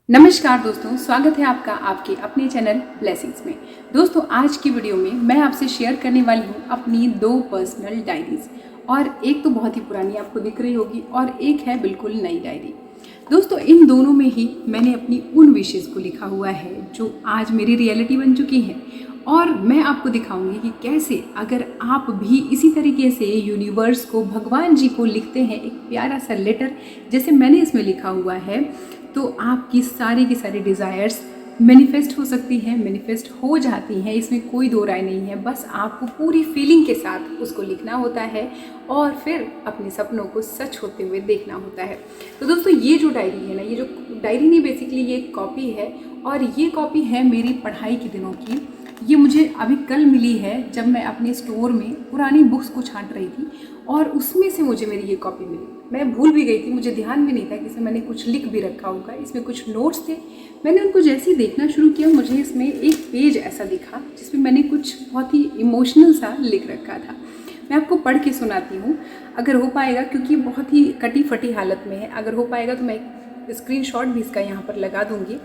नमस्कार दोस्तों, स्वागत है आपका आपके अपने चैनल ब्लेसिंग्स में। दोस्तों, आज की वीडियो में मैं आपसे शेयर करने वाली हूँ अपनी 2 पर्सनल डायरीज। और एक तो बहुत ही पुरानी आपको दिख रही होगी और एक है बिल्कुल नई डायरी। दोस्तों, इन दोनों में ही मैंने अपनी उन विशेज़ को लिखा हुआ है जो आज मेरी रियलिटी बन चुकी हैं। और मैं आपको दिखाऊंगी कि कैसे अगर आप भी इसी तरीके से यूनिवर्स को, भगवान जी को लिखते हैं एक प्यारा सा लेटर जैसे मैंने इसमें लिखा हुआ है, तो आपकी सारी की सारी डिज़ायर्स मैनिफेस्ट हो सकती हैं, मैनिफेस्ट हो जाती हैं। इसमें कोई दो राय नहीं है। बस आपको पूरी फीलिंग के साथ उसको लिखना होता है और फिर अपने सपनों को सच होते हुए देखना होता है। तो दोस्तों, ये जो डायरी है ना, ये जो डायरी नहीं, बेसिकली ये एक कॉपी है। और ये कॉपी है मेरी पढ़ाई के दिनों की। ये मुझे अभी कल मिली है जब मैं अपने स्टोर में पुरानी बुक्स को छांट रही थी और उसमें से मुझे मेरी ये कॉपी मिली। मैं भूल भी गई थी, मुझे ध्यान भी नहीं था कि इसमें मैंने कुछ लिख भी रखा होगा। इसमें कुछ नोट्स थे। मैंने उनको जैसे ही देखना शुरू किया, मुझे इसमें एक पेज ऐसा दिखा जिसमें मैंने कुछ बहुत ही इमोशनल सा लिख रखा था। मैं आपको पढ़ के सुनाती हूँ अगर हो पाएगा, क्योंकि बहुत ही कटी फटी हालत में है। अगर हो पाएगा तो मैं एक स्क्रीनशॉट भी इसका यहाँ पर लगा दूँगी।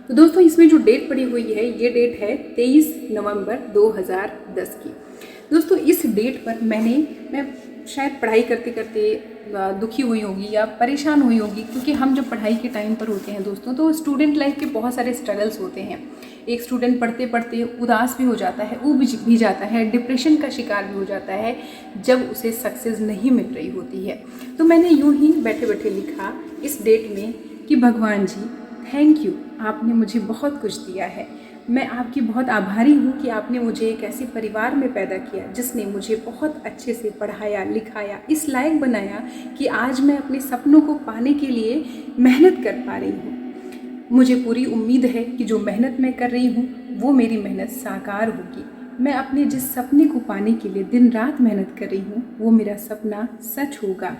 तो दोस्तों, इसमें जो डेट पड़ी हुई है, ये डेट है 23 नवंबर 2010 की। दोस्तों, इस डेट पर मैं शायद पढ़ाई करते करते दुखी हुई होगी या परेशान हुई होगी, क्योंकि हम जब पढ़ाई के टाइम पर होते हैं दोस्तों, तो स्टूडेंट लाइफ के बहुत सारे स्ट्रगल्स होते हैं। एक स्टूडेंट पढ़ते पढ़ते उदास भी हो जाता है, ऊब भी जाता है, डिप्रेशन का शिकार भी हो जाता है जब उसे सक्सेस नहीं मिल रही होती है। तो मैंने यूं ही बैठे बैठे लिखा इस डेट में कि भगवान जी, थैंक यू, आपने मुझे बहुत कुछ दिया है। मैं आपकी बहुत आभारी हूँ कि आपने मुझे एक ऐसे परिवार में पैदा किया जिसने मुझे बहुत अच्छे से पढ़ाया लिखाया, इस लायक बनाया कि आज मैं अपने सपनों को पाने के लिए मेहनत कर पा रही हूँ। मुझे पूरी उम्मीद है कि जो मेहनत मैं कर रही हूँ वो मेरी मेहनत साकार होगी। मैं अपने जिस सपने को पाने के लिए दिन रात मेहनत कर रही हूँ वो मेरा सपना सच होगा।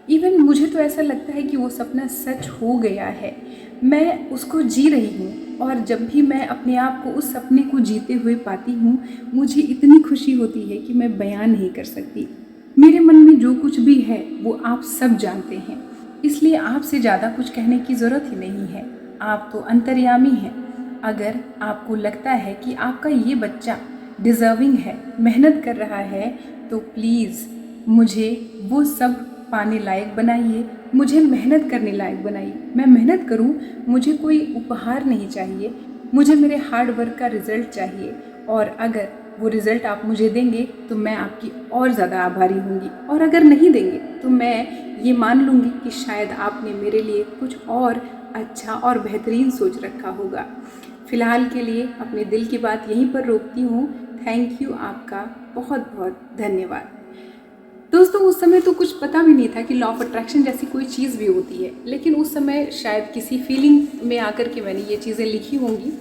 इवन मुझे तो ऐसा लगता है कि वो सपना सच हो गया है। मैं उसको जी रही हूँ और जब भी मैं अपने आप को उस सपने को जीते हुए पाती हूँ, मुझे इतनी खुशी होती है कि मैं बयान नहीं कर सकती। मेरे मन में जो कुछ भी है वो आप सब जानते हैं, इसलिए आपसे ज़्यादा कुछ कहने की ज़रूरत ही नहीं है। आप तो अंतर्यामी हैं। अगर आपको लगता है कि आपका ये बच्चा डिज़र्विंग है, मेहनत कर रहा है, तो प्लीज़ मुझे वो सब पाने लायक बनाइए, मुझे मेहनत करने लायक बनाइए। मैं मेहनत करूं, मुझे कोई उपहार नहीं चाहिए, मुझे मेरे हार्ड वर्क का रिज़ल्ट चाहिए। और अगर वो रिज़ल्ट आप मुझे देंगे तो मैं आपकी और ज़्यादा आभारी होंगी, और अगर नहीं देंगे तो मैं ये मान लूँगी कि शायद आपने मेरे लिए कुछ और अच्छा और बेहतरीन सोच रखा होगा। फ़िलहाल के लिए अपने दिल की बात यहीं पर रोकती हूँ। थैंक यू, आपका बहुत बहुत धन्यवाद। दोस्तों, उस समय तो कुछ पता भी नहीं था कि लॉ ऑफ अट्रैक्शन जैसी कोई चीज़ भी होती है, लेकिन उस समय शायद किसी फीलिंग में आकर के मैंने ये चीज़ें लिखी होंगी।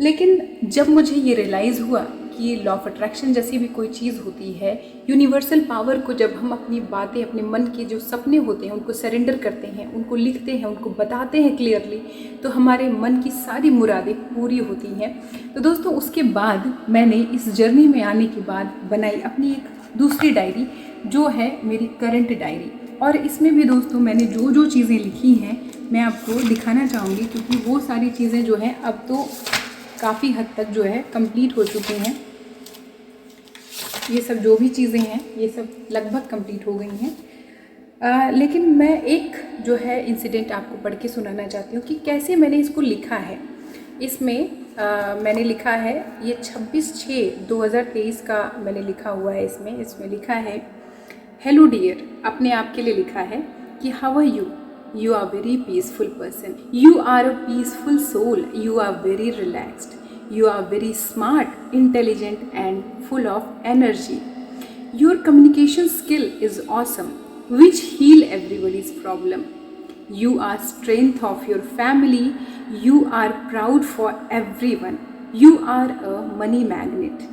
लेकिन जब मुझे ये रियलाइज़ हुआ कि लॉ ऑफ अट्रैक्शन जैसी भी कोई चीज़ होती है, यूनिवर्सल पावर को जब हम अपनी बातें, अपने मन के जो सपने होते हैं उनको सरेंडर करते हैं, उनको लिखते हैं, उनको बताते हैं क्लियरली, तो हमारे मन की सारी मुरादें पूरी होती हैं। तो दोस्तों, उसके बाद मैंने इस जर्नी में आने के बाद बनाई अपनी एक दूसरी डायरी, जो है मेरी करंट डायरी। और इसमें भी दोस्तों मैंने जो जो चीज़ें लिखी हैं मैं आपको दिखाना चाहूँगी, क्योंकि वो सारी चीज़ें जो हैं अब तो काफ़ी हद तक जो है कंप्लीट हो चुकी हैं। ये सब जो भी चीज़ें हैं ये सब लगभग कंप्लीट हो गई हैं। लेकिन मैं एक जो है इंसिडेंट आपको पढ़ के सुनाना चाहती हूँ कि कैसे मैंने इसको लिखा है। इसमें मैंने लिखा है, ये 26/6/2023 का मैंने लिखा हुआ है। इसमें लिखा है, हेलो डियर, अपने आप के लिए लिखा है कि how are you, you are very peaceful person, you are a peaceful soul, you are very relaxed, you are very smart, intelligent and full of energy. Your communication skill is awesome, which heal everybody's problem. You are strength of your family, you are proud for everyone. You are a money magnet.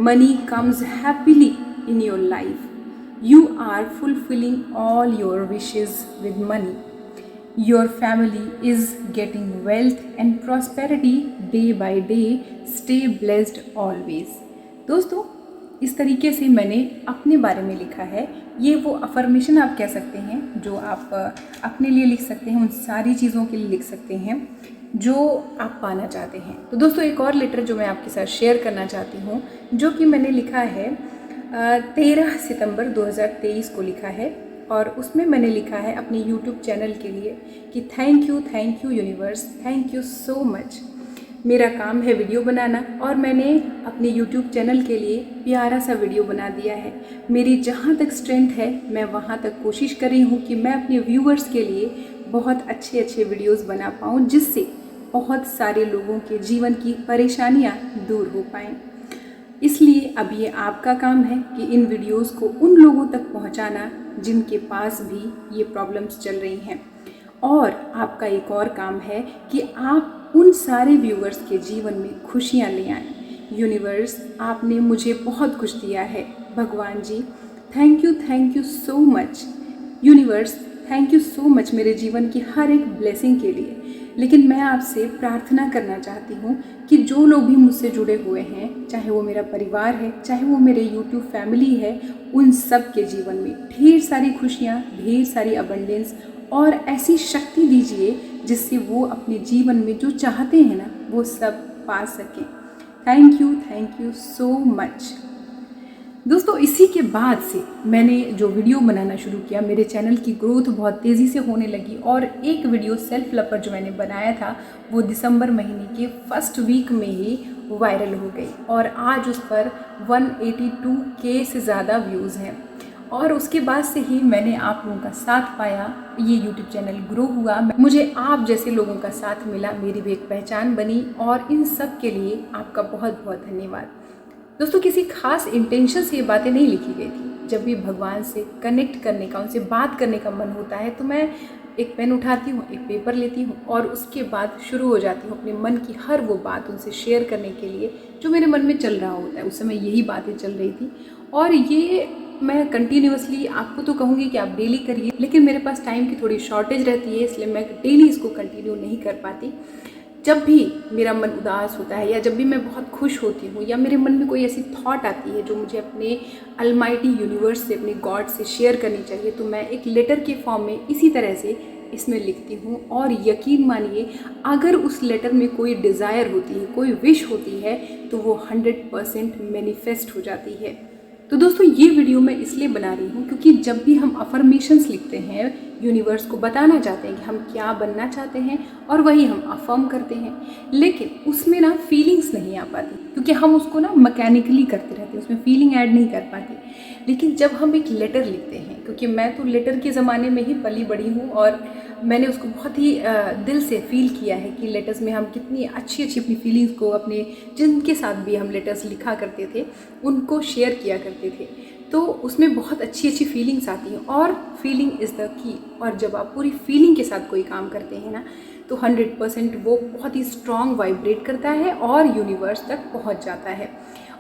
Money comes happily in your life. You are fulfilling all your wishes with money. Your family is getting wealth and prosperity day by day. Stay blessed always. दोस्तों, इस तरीके से मैंने अपने बारे में लिखा है। ये वो अफर्मेशन आप कह सकते हैं जो आप अपने लिए लिख सकते हैं, उन सारी चीज़ों के लिए लिख सकते हैं जो आप पाना चाहते हैं। तो दोस्तों एक और लेटर जो मैं आपके साथ शेयर करना चाहती हूँ, जो कि मैंने लिखा है 13 सितंबर 2023 को लिखा है, और उसमें मैंने लिखा है अपने YouTube चैनल के लिए कि thank you universe, thank you so much. मेरा काम है वीडियो बनाना और मैंने अपने YouTube चैनल के लिए प्यारा सा वीडियो बना दिया है। मेरी जहाँ तक स्ट्रेंथ है मैं वहाँ तक कोशिश कर रही हूँ कि मैं अपने व्यूअर्स के लिए बहुत अच्छे वीडियोस बना पाऊँ, जिससे बहुत सारे लोगों के जीवन की परेशानियाँ दूर हो पाएँ। इसलिए अब ये आपका काम है कि इन वीडियोस को उन लोगों तक पहुँचाना जिनके पास भी ये प्रॉब्लम्स चल रही हैं। और आपका एक और काम है कि आप उन सारे व्यूअर्स के जीवन में खुशियाँ ले आएँ। यूनिवर्स, आपने मुझे बहुत कुछ दिया है। भगवान जी thank you so much. Universe thank you so much मेरे जीवन की हर एक ब्लेसिंग के लिए। लेकिन मैं आपसे प्रार्थना करना चाहती हूँ कि जो लोग भी मुझसे जुड़े हुए हैं, चाहे वो मेरा परिवार है, चाहे वो मेरे YouTube फैमिली है, उन सब के जीवन में ढेर सारी खुशियाँ, ढेर सारी अबंडेंस और ऐसी शक्ति दीजिए जिससे वो अपने जीवन में जो चाहते हैं ना वो सब पा सकें। Thank you so much. दोस्तों इसी के बाद से मैंने जो वीडियो बनाना शुरू किया, मेरे चैनल की ग्रोथ बहुत तेज़ी से होने लगी और एक वीडियो सेल्फ लव पर जो मैंने बनाया था वो दिसंबर महीने के फर्स्ट वीक में ही वायरल हो गई और आज उस पर 182K से ज़्यादा व्यूज़ हैं। और उसके बाद से ही मैंने आप लोगों का साथ पाया, ये YouTube चैनल ग्रो हुआ, मुझे आप जैसे लोगों का साथ मिला, मेरी भी एक पहचान बनी और इन सब के लिए आपका बहुत बहुत धन्यवाद। दोस्तों किसी खास इंटेंशन से ये बातें नहीं लिखी गई थी। जब भी भगवान से कनेक्ट करने का, उनसे बात करने का मन होता है तो मैं एक पेन उठाती हूँ, एक पेपर लेती हूँ और उसके बाद शुरू हो जाती हूँ अपने मन की हर वो बात उनसे शेयर करने के लिए जो मेरे मन में चल रहा होता है। उस समय यही बातें चल रही थी और ये मैं कंटिन्यूअसली आपको तो कहूँगी कि आप डेली करिए, लेकिन मेरे पास टाइम की थोड़ी शॉर्टेज रहती है, इसलिए मैं डेली इसको कंटिन्यू नहीं कर पाती। जब भी मेरा मन उदास होता है या जब भी मैं बहुत खुश होती हूँ या मेरे मन में कोई ऐसी थॉट आती है जो मुझे अपने अलमाइटी यूनिवर्स से, अपने गॉड से शेयर करनी चाहिए, तो मैं एक लेटर के फॉर्म में इसी तरह से इसमें लिखती हूँ। और यकीन मानिए अगर उस लेटर में कोई डिज़ायर होती है, कोई विश होती है, तो वो 100% मैनिफेस्ट हो जाती है। तो दोस्तों ये वीडियो मैं इसलिए बना रही हूँ क्योंकि जब भी हम अफर्मेशंस लिखते हैं, यूनिवर्स को बताना चाहते हैं कि हम क्या बनना चाहते हैं और वही हम अफर्म करते हैं, लेकिन उसमें ना फीलिंग्स नहीं आ पाती क्योंकि हम उसको ना मैकेनिकली करते रहते हैं, उसमें फीलिंग ऐड नहीं कर पाते। लेकिन जब हम एक लेटर लिखते हैं, क्योंकि मैं तो लेटर के ज़माने में ही पली बड़ी हूँ और मैंने उसको बहुत ही दिल से फील किया है कि लेटर्स में हम कितनी अच्छी अपनी फीलिंग्स को, अपने जिनके साथ भी हम लेटर्स लिखा करते थे उनको शेयर किया करते थे, तो उसमें बहुत अच्छी फीलिंग्स आती हैं और फीलिंग इज़ द की। और जब आप पूरी फीलिंग के साथ कोई काम करते हैं ना तो 100% वो बहुत ही स्ट्रॉन्ग वाइब्रेट करता है और यूनिवर्स तक पहुंच जाता है।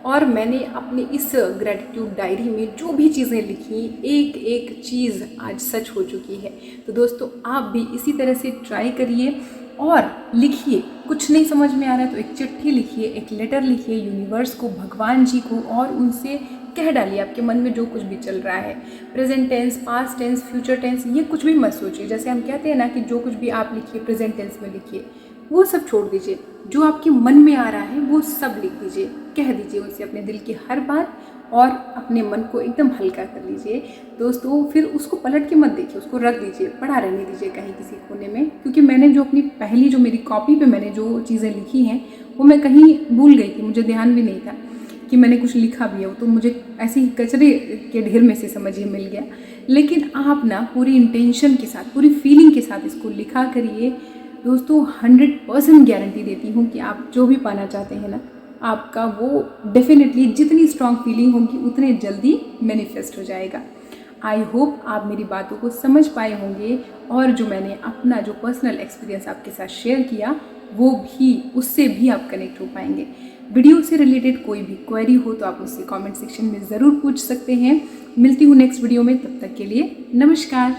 और मैंने अपने इस ग्रैटिट्यूड डायरी में जो भी चीज़ें लिखी, एक एक चीज़ आज सच हो चुकी है। तो दोस्तों आप भी इसी तरह से ट्राई करिए और लिखिए। कुछ नहीं समझ में आ रहा है तो एक चिट्ठी लिखिए, एक लेटर लिखिए यूनिवर्स को, भगवान जी को, और उनसे कह डालिए आपके मन में जो कुछ भी चल रहा है। Present tense, past tense, future tense, ये कुछ भी मत सोचिए। जैसे हम कहते हैं ना कि जो कुछ भी आप लिखिए प्रेजेंट टेंस में लिखिए, वो सब छोड़ दीजिए। जो आपके मन में आ रहा है वो सब लिख दीजिए, कह दीजिए उनसे अपने दिल की हर बात और अपने मन को एकदम हल्का कर लीजिए। दोस्तों फिर उसको पलट के मत देखिए, उसको रख दीजिए, पड़ा रहने दीजिए कहीं किसी कोने में। क्योंकि मैंने जो अपनी पहली जो मेरी कॉपी पे मैंने जो चीज़ें लिखी हैं वो मैं कहीं भूल गई थी, मुझे ध्यान भी नहीं था कि मैंने कुछ लिखा भी हो, तो मुझे ऐसे ही कचरे के ढेर में से समझिए मिल गया। लेकिन आप ना पूरी इंटेंशन के साथ, पूरी फीलिंग के साथ इसको लिखा करिए। दोस्तों 100% गारंटी देती हूँ कि आप जो भी पाना चाहते हैं ना, आपका वो डेफिनेटली जितनी स्ट्रॉन्ग फीलिंग होगी उतने जल्दी मैनिफेस्ट हो जाएगा। आई होप आप मेरी बातों को समझ पाए होंगे और जो मैंने अपना जो पर्सनल एक्सपीरियंस आपके साथ शेयर किया वो भी, उससे भी आप कनेक्ट हो पाएंगे। वीडियो से रिलेटेड कोई भी क्वेरी हो तो आप मुझसे कमेंट सेक्शन में ज़रूर पूछ सकते हैं। मिलती हूँ नेक्स्ट वीडियो में, तब तक के लिए नमस्कार।